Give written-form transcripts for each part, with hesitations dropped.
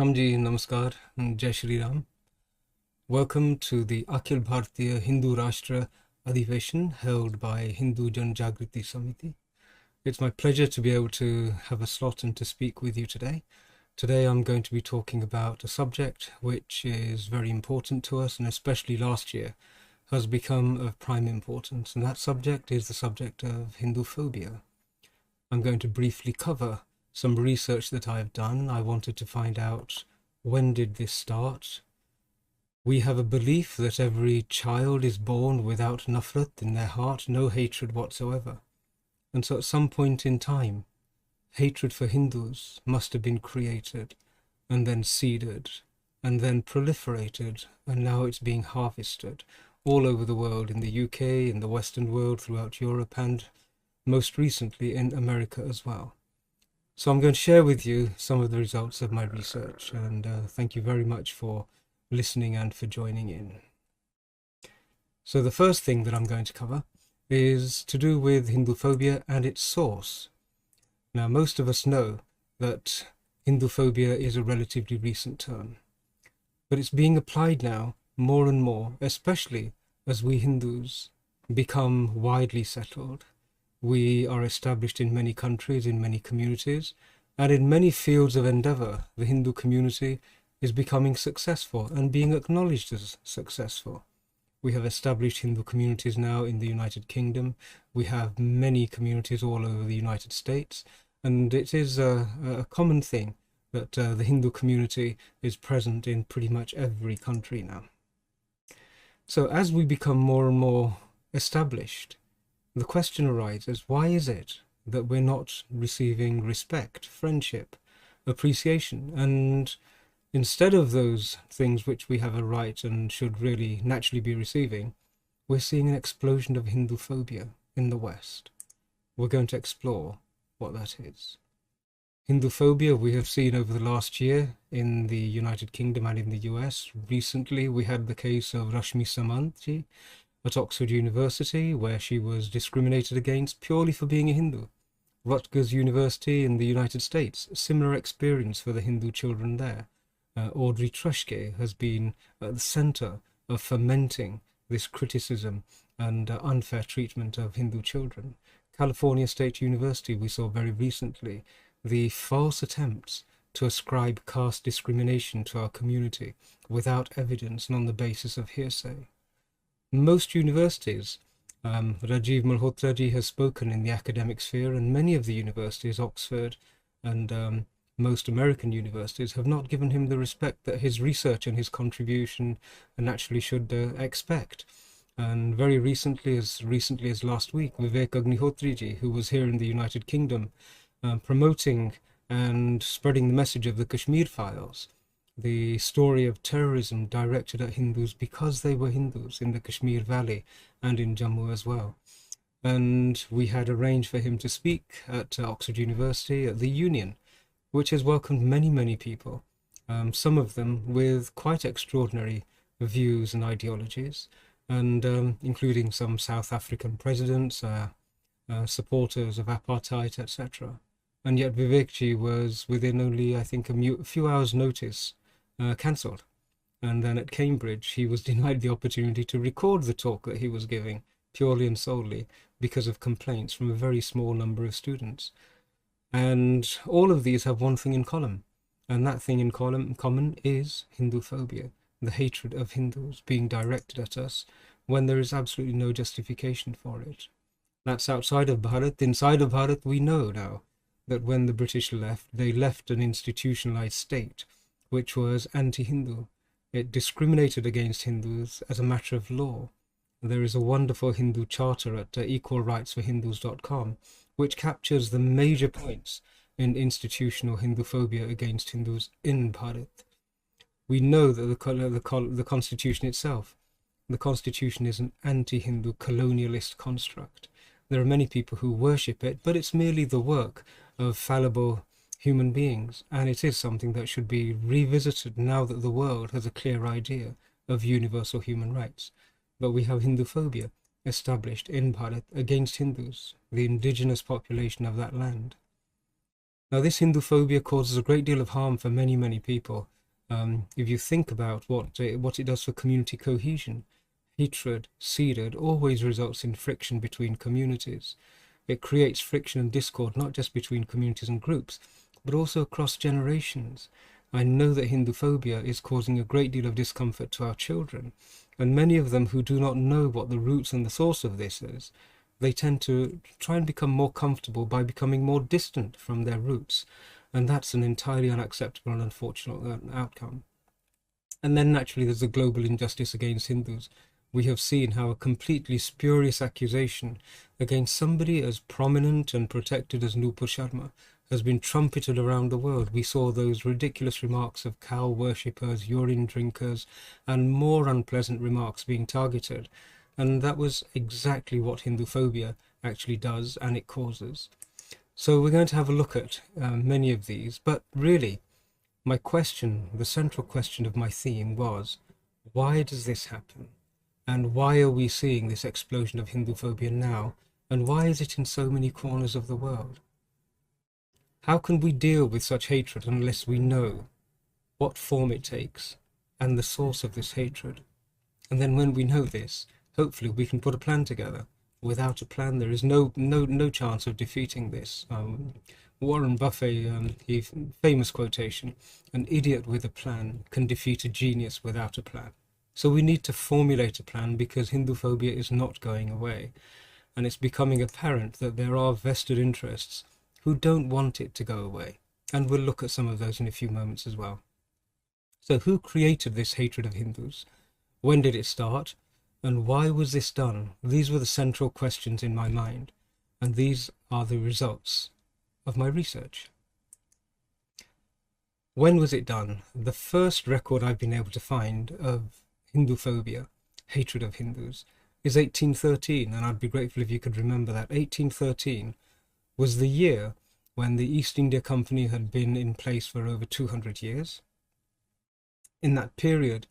Ram ji, Namaskar, and Jai Shri Ram. Welcome to the Akhil Bharatiya Hindu Rashtra Adhiveshan held by Hindu Jan Jagriti Samiti. It's my pleasure to be able to have a slot and to speak with you today. Today I'm going to be talking about a subject which is very important to us, and especially last year has become of prime importance, and that subject is the subject of Hinduphobia. I'm going to briefly cover some research that I've done. I wanted to find out, when did this start? We have a belief that every child is born without nafrat in their heart, no hatred whatsoever. And so at some point in time, hatred for Hindus must have been created and then seeded and then proliferated, and now it's being harvested all over the world, in the UK, in the Western world, throughout Europe, and most recently in America as well. So I'm going to share with you some of the results of my research, and thank you very much for listening and for joining in. So the first thing that I'm going to cover is to do with Hinduphobia and its source. Now, most of us know that Hinduphobia is a relatively recent term, but it's being applied now more and more, especially as we Hindus become widely settled. We are established in many countries, in many communities, and in many fields of endeavor. The Hindu community is becoming successful and being acknowledged as successful. We have established Hindu communities now in the United Kingdom. We have many communities all over the United States, and it is a common thing that the Hindu community is present in pretty much every country now. So as we become more and more established, the question arises, why is it that we're not receiving respect, friendship, appreciation? And instead of those things which we have a right and should really naturally be receiving, we're seeing an explosion of Hinduphobia in the West. We're going to explore what that is. Hinduphobia we have seen over the last year in the United Kingdom and in the US. Recently we had the case of Rashmi Samant at Oxford University, where she was discriminated against purely for being a Hindu. Rutgers University in the United States, similar experience for the Hindu children there. Audrey Trushke has been at the center of fomenting this criticism and unfair treatment of Hindu children. California State University, we saw very recently the false attempts to ascribe caste discrimination to our community without evidence and on the basis of hearsay. Most universities, Rajiv Malhotra ji has spoken in the academic sphere, and many of the universities, Oxford and most American universities, have not given him the respect that his research and his contribution naturally should expect. And very recently as last week, Vivek Agnihotri ji, who was here in the United Kingdom, promoting and spreading the message of the Kashmir Files, the story of terrorism directed at Hindus because they were Hindus in the Kashmir Valley and in Jammu as well. And we had arranged for him to speak at Oxford University at the Union, which has welcomed many, many people, some of them with quite extraordinary views and ideologies, and including some South African presidents, supporters of apartheid, etc. And yet Vivekji was, within only, I think, a few hours' notice, cancelled. And then at Cambridge, he was denied the opportunity to record the talk that he was giving, purely and solely because of complaints from a very small number of students. And all of these have one thing in common, and that thing in common is Hinduphobia, the hatred of Hindus being directed at us when there is absolutely no justification for it. That's outside of Bharat. Inside of Bharat, we know now that when the British left, they left an institutionalized state which was anti-Hindu. It discriminated against Hindus as a matter of law. There is a wonderful Hindu charter at equalrightsforhindus.com which captures the major points in institutional Hinduphobia against Hindus in Bharat. We know that the Constitution itself, the Constitution is an anti-Hindu colonialist construct. There are many people who worship it, but it's merely the work of fallible human beings, and it is something that should be revisited now that the world has a clear idea of universal human rights. But we have Hinduphobia established in Bharat against Hindus, the indigenous population of that land. Now this Hinduphobia causes a great deal of harm for many, many people, If you think about what it does for community cohesion, hatred seeded always results in friction between communities. It creates friction and discord, not just between communities and groups, but also across generations. I know that Hinduphobia is causing a great deal of discomfort to our children, and many of them who do not know what the roots and the source of this is, they tend to try and become more comfortable by becoming more distant from their roots, and that's an entirely unacceptable and unfortunate outcome. And then naturally there's the global injustice against Hindus. We have seen how a completely spurious accusation against somebody as prominent and protected as Nupur Sharma has been trumpeted around the world. We saw those ridiculous remarks of cow worshippers, urine drinkers, and more unpleasant remarks being targeted. And that was exactly what Hinduphobia actually does and it causes. So we're going to have a look at many of these, but really, my question, the central question of my theme was, why does this happen? And why are we seeing this explosion of Hinduphobia now? And why is it in so many corners of the world? How can we deal with such hatred unless we know what form it takes and the source of this hatred? And then when we know this, hopefully we can put a plan together. Without a plan, there is no chance of defeating this. Warren Buffett, his famous quotation, "An idiot with a plan can defeat a genius without a plan." So we need to formulate a plan because Hinduphobia is not going away. And it's becoming apparent that there are vested interests who don't want it to go away. And we'll look at some of those in a few moments as well. So who created this hatred of Hindus? When did it start? And why was this done? These were the central questions in my mind. And these are the results of my research. When was it done? The first record I've been able to find of Hinduphobia, hatred of Hindus, is 1813, and I'd be grateful if you could remember that. 1813 was the year when the East India Company had been in place for over 200 years. In that period,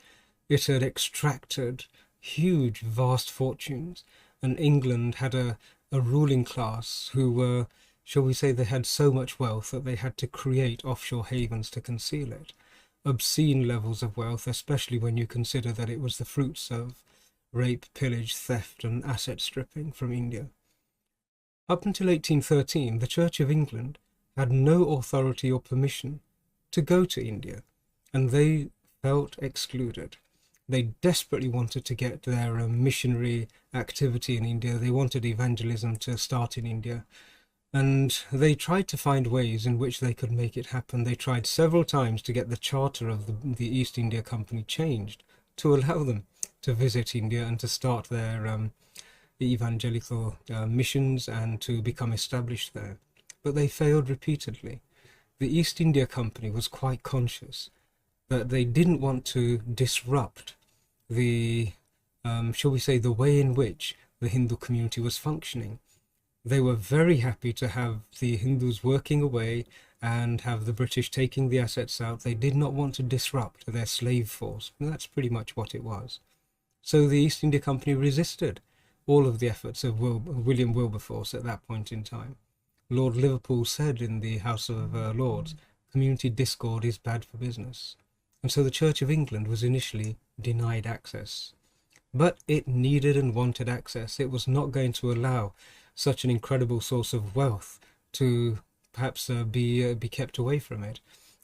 it had extracted huge, vast fortunes, and England had a ruling class who were, shall we say, they had so much wealth that they had to create offshore havens to conceal it. Obscene levels of wealth, especially when you consider that it was the fruits of rape, pillage, theft, and asset stripping from India. Up until 1813, the Church of England had no authority or permission to go to India, and they felt excluded. They desperately wanted to get their missionary activity in India. They wanted evangelism to start in India. And they tried to find ways in which they could make it happen. They tried several times to get the charter of the East India Company changed to allow them to visit India and to start their evangelical missions and to become established there. But they failed repeatedly. The East India Company was quite conscious that they didn't want to disrupt the, shall we say, the way in which the Hindu community was functioning. They were very happy to have the Hindus working away and have the British taking the assets out. They did not want to disrupt their slave force. And that's pretty much what it was. So the East India Company resisted all of the efforts of William Wilberforce at that point in time. Lord Liverpool said in the House of Lords, "Community discord is bad for business." And so the Church of England was initially denied access. But it needed and wanted access. It was not going to allow such an incredible source of wealth to perhaps be kept away from it.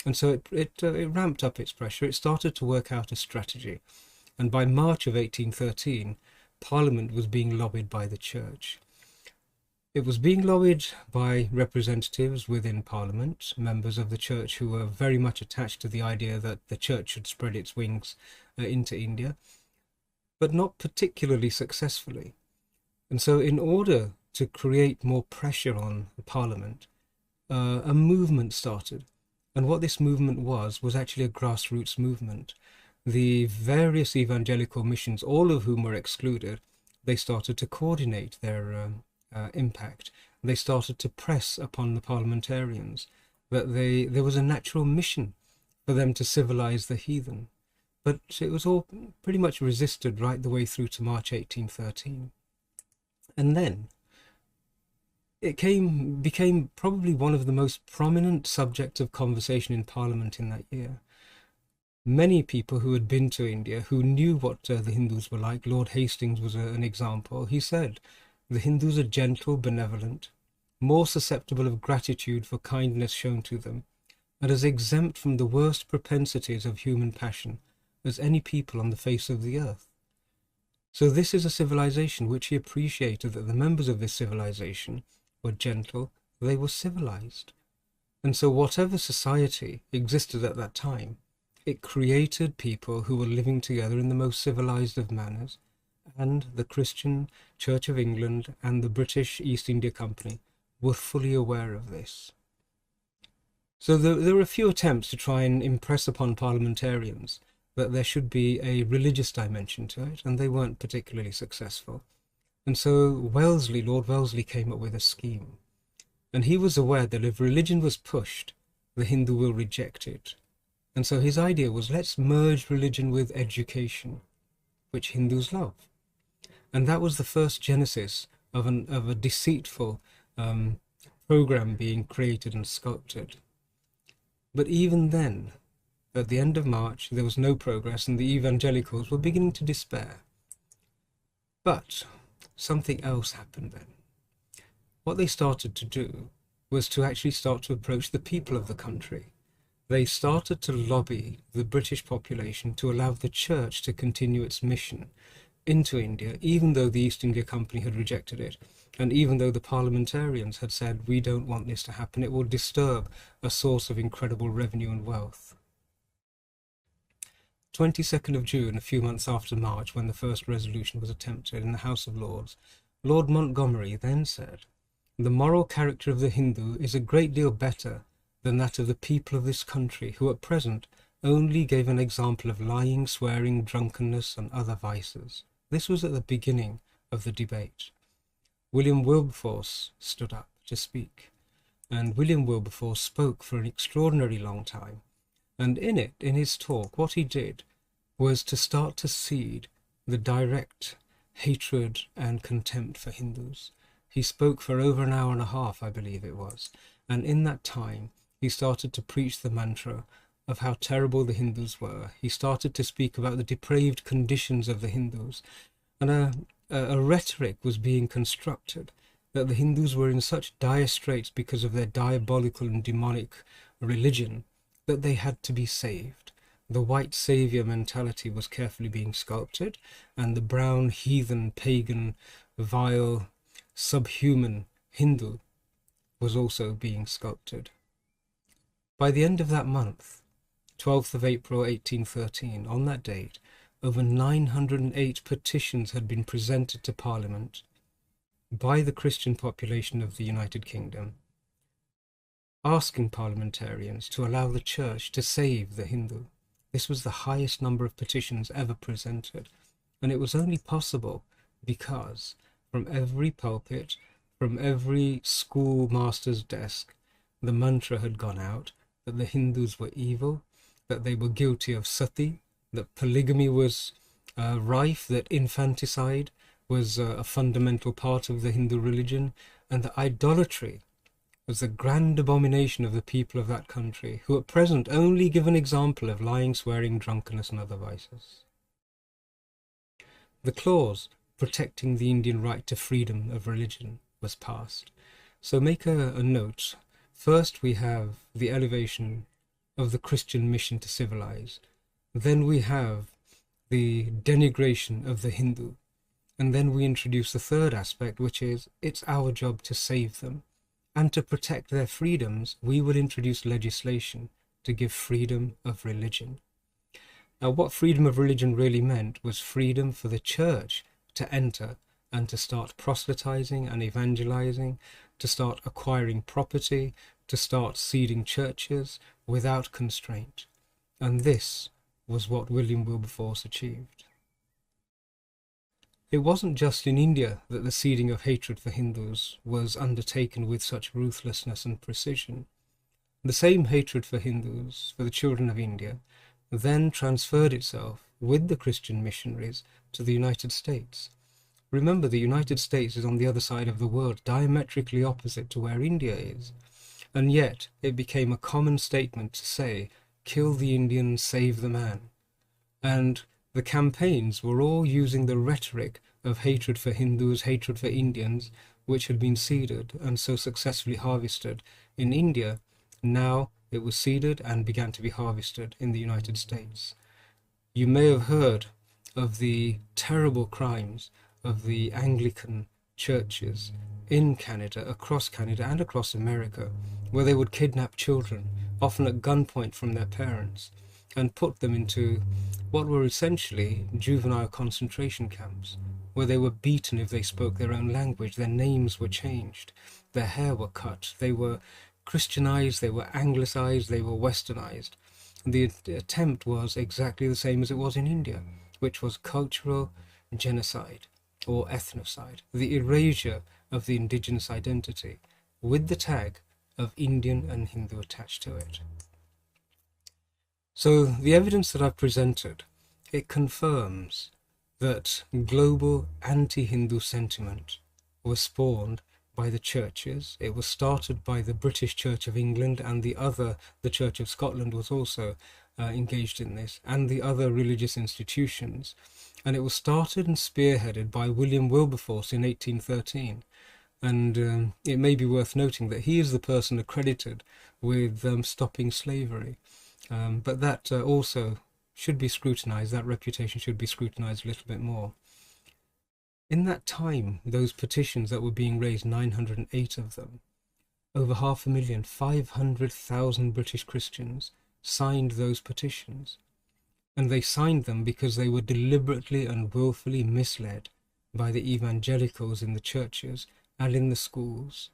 And so it ramped up its pressure. It started to work out a strategy. And by March of 1813, Parliament was being lobbied by the Church. It was being lobbied by representatives within Parliament, members of the Church who were very much attached to the idea that the Church should spread its wings into India, but not particularly successfully. And so in order to create more pressure on the Parliament, a movement started. And what this movement was actually a grassroots movement. The various evangelical missions, all of whom were excluded, they started to coordinate their impact. They started to press upon the parliamentarians that there was a natural mission for them to civilize the heathen. But it was all pretty much resisted right the way through to March 1813. And then it became probably one of the most prominent subjects of conversation in Parliament in that year. Many people who had been to India, who knew what the Hindus were like, Lord Hastings was an example, he said, the Hindus are gentle, benevolent, more susceptible of gratitude for kindness shown to them, and as exempt from the worst propensities of human passion as any people on the face of the earth. So this is a civilization which he appreciated, that the members of this civilization were gentle, they were civilized. And so whatever society existed at that time, it created people who were living together in the most civilized of manners, and the Christian Church of England and the British East India Company were fully aware of this. So there were a few attempts to try and impress upon parliamentarians that there should be a religious dimension to it, and they weren't particularly successful. And so Lord Wellesley came up with a scheme. And he was aware that if religion was pushed, the Hindu will reject it. And so his idea was, let's merge religion with education, which Hindus love. And that was the first genesis of a deceitful program being created and sculpted. But even then, at the end of March, there was no progress, and the evangelicals were beginning to despair. But something else happened then. What they started to do was to actually start to approach the people of the country. They started to lobby the British population to allow the church to continue its mission into India, even though the East India Company had rejected it, and even though the parliamentarians had said, we don't want this to happen, it will disturb a source of incredible revenue and wealth. 22nd of June, a few months after March, when the first resolution was attempted in the House of Lords, Lord Montgomery then said, the moral character of the Hindu is a great deal better than that of the people of this country, who at present only gave an example of lying, swearing, drunkenness, and other vices. This was at the beginning of the debate. William Wilberforce stood up to speak, and William Wilberforce spoke for an extraordinary long time. And in his talk, what he did was to start to seed the direct hatred and contempt for Hindus. He spoke for over an hour and a half, I believe it was, and in that time he started to preach the mantra of how terrible the Hindus were. He started to speak about the depraved conditions of the Hindus, and a rhetoric was being constructed that the Hindus were in such dire straits because of their diabolical and demonic religion that they had to be saved. The white savior mentality was carefully being sculpted, and the brown, heathen, pagan, vile, subhuman Hindu was also being sculpted. By the end of that month, 12th of April 1813, on that date, over 908 petitions had been presented to Parliament by the Christian population of the United Kingdom, asking parliamentarians to allow the church to save the Hindu. This was the highest number of petitions ever presented, and it was only possible because from every pulpit, from every schoolmaster's desk, the mantra had gone out that the Hindus were evil, that they were guilty of sati, that polygamy was rife, that infanticide was a fundamental part of the Hindu religion, and that idolatry was the grand abomination of the people of that country, who at present only give an example of lying, swearing, drunkenness, and other vices. The clause protecting the Indian right to freedom of religion was passed. So make a note. First we have the elevation of the Christian mission to civilize. Then we have the denigration of the Hindu. And then we introduce the third aspect, which is it's our job to save them. And to protect their freedoms, we will introduce legislation to give freedom of religion. Now, what freedom of religion really meant was freedom for the church to enter and to start proselytizing and evangelizing, to start acquiring property, to start seeding churches without constraint. And this was what William Wilberforce achieved. It wasn't just in India that the seeding of hatred for Hindus was undertaken with such ruthlessness and precision. The same hatred for Hindus, for the children of India, then transferred itself with the Christian missionaries to the United States. Remember, the United States is on the other side of the world, diametrically opposite to where India is. And yet, it became a common statement to say, kill the Indian, save the man. And the campaigns were all using the rhetoric of hatred for Hindus, hatred for Indians, which had been seeded and so successfully harvested in India. Now it was seeded and began to be harvested in the United States. You may have heard of the terrible crimes of the Anglican churches in Canada, and across America, where they would kidnap children, often at gunpoint from their parents, and put them into what were essentially juvenile concentration camps, where they were beaten if they spoke their own language, their names were changed, their hair were cut, they were Christianized, they were anglicized, they were westernized. The attempt was exactly the same as it was in India, which was cultural genocide or ethnocide, the erasure of the indigenous identity, with the tag of Indian and Hindu attached to it. So the evidence that I've presented, it confirms that global anti-Hindu sentiment was spawned by the churches. It was started by the British Church of England, and the Church of Scotland was also engaged in this, and the other religious institutions. And it was started and spearheaded by William Wilberforce in 1813. And it may be worth noting that he is the person accredited with stopping slavery. But that also should be scrutinized, that reputation should be scrutinized a little bit more. In that time, those petitions that were being raised, 908 of them, over 500,000, 500,000 British Christians signed those petitions. And they signed them because they were deliberately and willfully misled by the evangelicals in the churches and in the schools.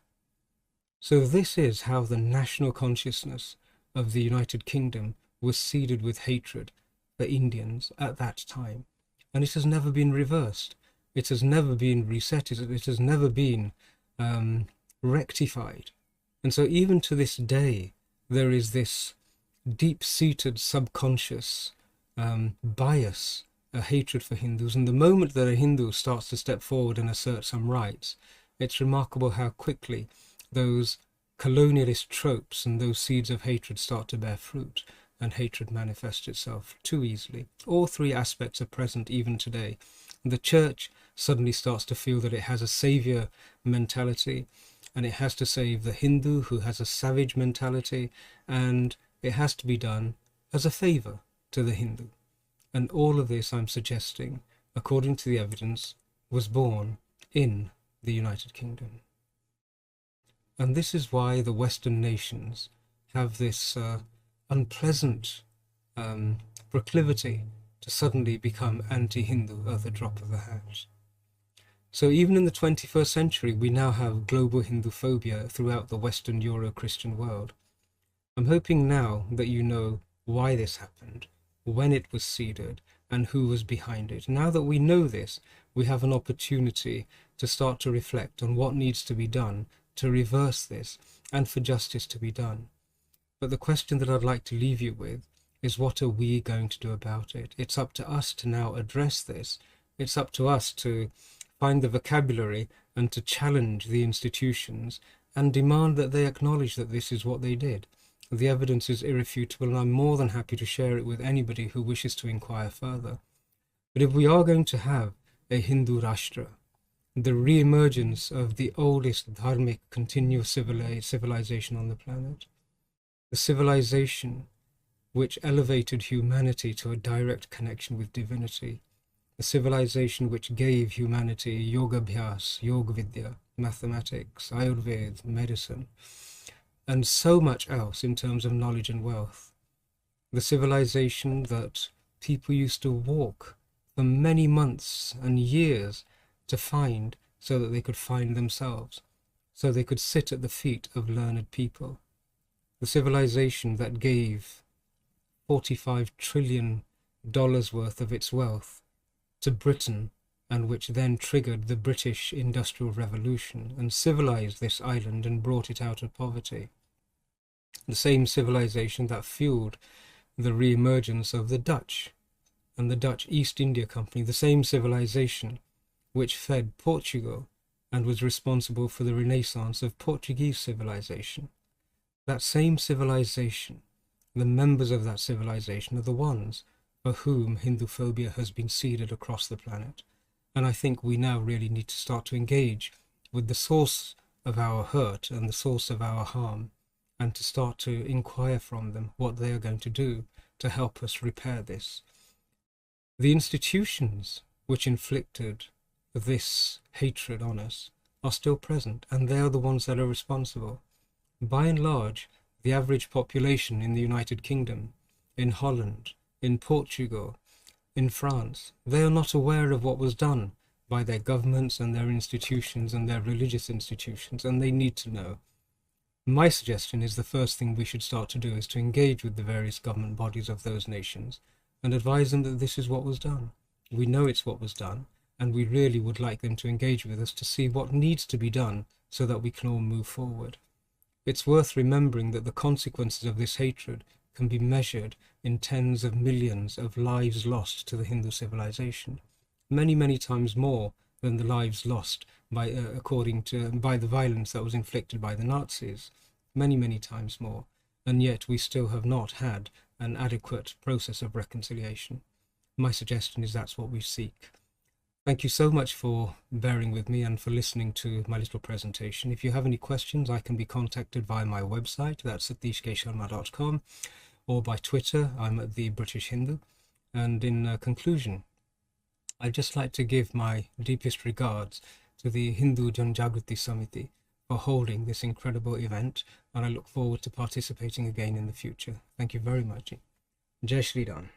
So this is how the national consciousness of the United Kingdom was seeded with hatred for Indians at that time. And it has never been reversed. It has never been reset. It has never been rectified. And so even to this day, there is this deep-seated subconscious bias, a hatred for Hindus. And the moment that a Hindu starts to step forward and assert some rights, it's remarkable how quickly those colonialist tropes and those seeds of hatred start to bear fruit, and hatred manifests itself too easily. All three aspects are present even today. The church suddenly starts to feel that it has a savior mentality, and it has to save the Hindu, who has a savage mentality, and it has to be done as a favor to the Hindu. And all of this, I'm suggesting, according to the evidence, was born in the United Kingdom. And this is why the Western nations have this unpleasant proclivity to suddenly become anti-Hindu at the drop of a hat. So even in the 21st century, we now have global Hinduphobia throughout the Western Euro-Christian world. I'm hoping now that you know why this happened, when it was seeded, and who was behind it. Now that we know this, we have an opportunity to start to reflect on what needs to be done to reverse this and for justice to be done. But the question that I'd like to leave you with is, what are we going to do about it? It's up to us to now address this. It's up to us to find the vocabulary and to challenge the institutions and demand that they acknowledge that this is what they did. The evidence is irrefutable, and I'm more than happy to share it with anybody who wishes to inquire further. But if we are going to have a Hindu Rashtra, the re-emergence of the oldest dharmic continuous civilization on the planet, the civilization which elevated humanity to a direct connection with divinity, the civilization which gave humanity yoga abhyas, yoga vidya, mathematics, ayurveda, medicine, and so much else in terms of knowledge and wealth. The civilization that people used to walk for many months and years to find, so that they could find themselves, so they could sit at the feet of learned people. The civilization that gave $45 trillion worth of its wealth to Britain, and which then triggered the British Industrial Revolution and civilized this island and brought it out of poverty. The same civilization that fueled the re-emergence of the Dutch and the Dutch East India Company, the same civilization which fed Portugal and was responsible for the renaissance of Portuguese civilization. That same civilization The members of that civilization are the ones for whom Hinduphobia has been seeded across the planet. And I think we now really need to start to engage with the source of our hurt and the source of our harm, and to start to inquire from them what they are going to do to help us repair this. The institutions which inflicted this hatred on us are still present, and they are the ones that are responsible. By and large, the average population in the United Kingdom, in Holland, in Portugal, in France, they are not aware of what was done by their governments and their institutions and their religious institutions, and they need to know. My suggestion is the first thing we should start to do is to engage with the various government bodies of those nations and advise them that this is what was done. We know it's what was done, and we really would like them to engage with us to see what needs to be done so that we can all move forward. It's worth remembering that the consequences of this hatred can be measured in tens of millions of lives lost to the Hindu civilization, many, many times more than the lives lost by the violence that was inflicted by the Nazis, many, many times more, and yet we still have not had an adequate process of reconciliation. My suggestion is that's what we seek. Thank you so much for bearing with me and for listening to my little presentation. If you have any questions, I can be contacted via my website, that's satishksharma.com, or by Twitter, I'm at the British Hindu. And in conclusion, I'd just like to give my deepest regards to the Hindu Janjagriti Samiti for holding this incredible event, and I look forward to participating again in the future. Thank you very much. Jai Shri Ram.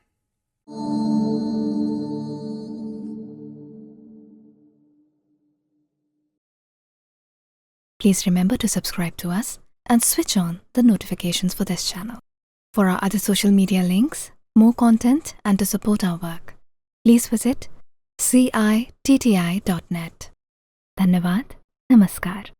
Please remember to subscribe to us and switch on the notifications for this channel. For our other social media links, more content, and to support our work, please visit citti.net. Dhanyavad. Namaskar.